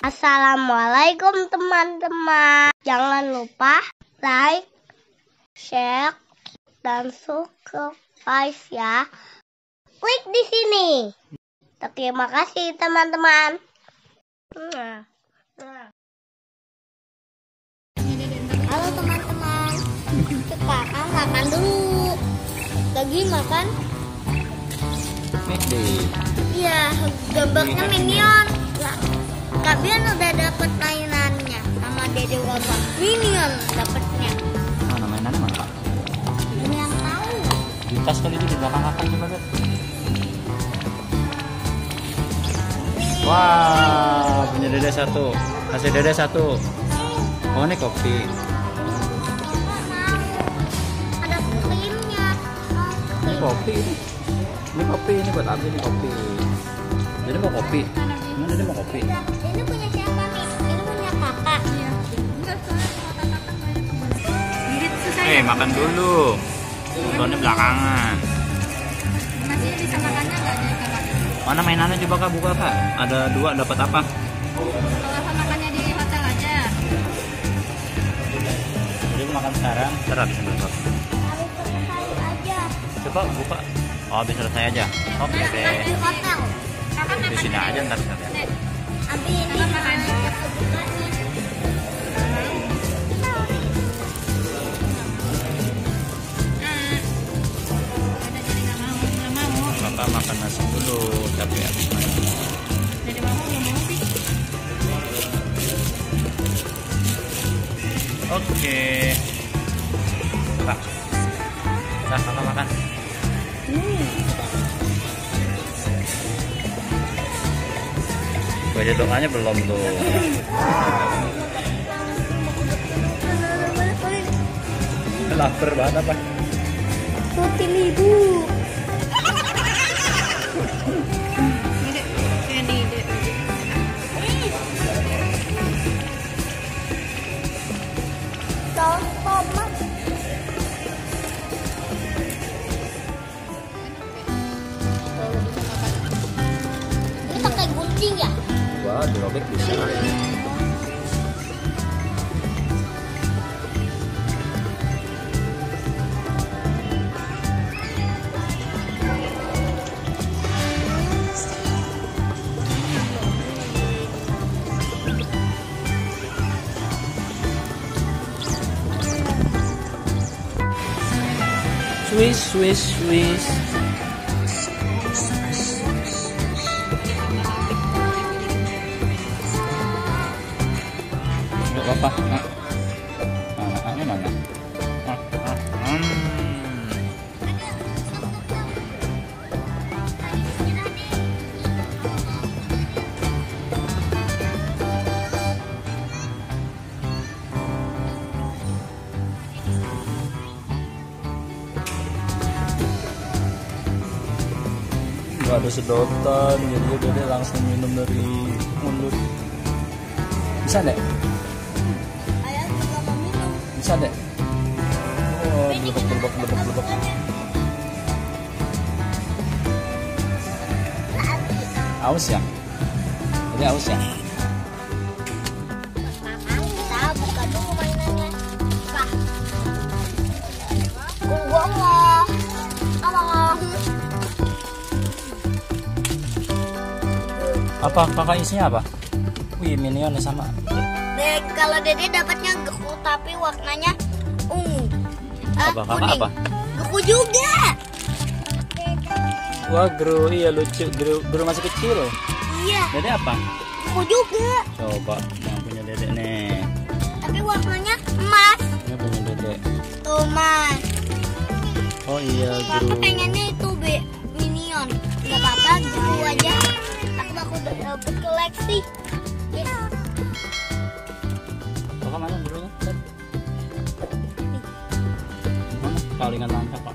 Assalamualaikum teman-teman. Jangan lupa like, share, dan subscribe ya. Klik di sini. Terima kasih teman-teman. Halo teman-teman. Sekarang makan dulu. Lagi makan? Iya, gambarnya Minion. Kalian udah dapet mainannya sama Dede Wabah. Minion dapetnya. Mana mainannya mana? Ini yang tahu. Di tas kali itu di belakang kakak coba lihat. Wah, punya Dede satu. Kasih Dede satu. Oh, ini kopi. Ada krimnya. Ini kopi ini. Ini kopi, ini buat Abi, ini kopi. Jadi mau kopi. Mana dia mau kopi? Ini punya siapa nih? Ini punya kakak. Makan dulu. Soalnya belakangan. Masih bisa makannya nggak ada kakak? Mana mainannya coba kak, buka kak. Ada dua, dapat apa? Kalau makannya di hotel aja. Jadi makan sekarang, ntar habis besok. Harus selesai aja. Coba buka. Oh, habis selesai aja. Oke deh. Di hotel. Kakak Di sini aja ntar bisa lihat. Abi ini makan yang sebukanya. Ada jadi nggak mau. Kakak makan nasi dulu, tapi habis makan. Jadi mau nggak mau sih. Oke. Kak. Kakak makan. Baca doanya belum tuh. Lapar banget apa? Roti ibu. Saus tomat. Ini pakai gunting ya? Wah, dirobek bisa. Swiss. Enggak apa-apa. Anaknya mana? Gak ada sedotan, jadi Dede langsung minum dari mulut. Bisa deh? Ayah juga mau minum. Bisa deh? Oh, blebek. Aus ya? Jadi aus ya? Kita buka dulu mainannya. Gua Apa kakak isinya apa? Wih, Minion sama. Kalau Dede dapatnya geku tapi warnanya ungu. Apa kakak apa? Geku juga. Wah, Gru, iya lucu. Gru masih kecil. Iya. Dede apa? Geku juga. Coba yang punya Dede nih. Tapi warnanya emas. Ini punya Dede. Tuh mas. Oh iya, Aku Gru. pengennya itu Minion. Gak apa-apa, gitu aja. Aku udah berkoleksi. Kakak mana Gru-nya? Mana? Palingan langka.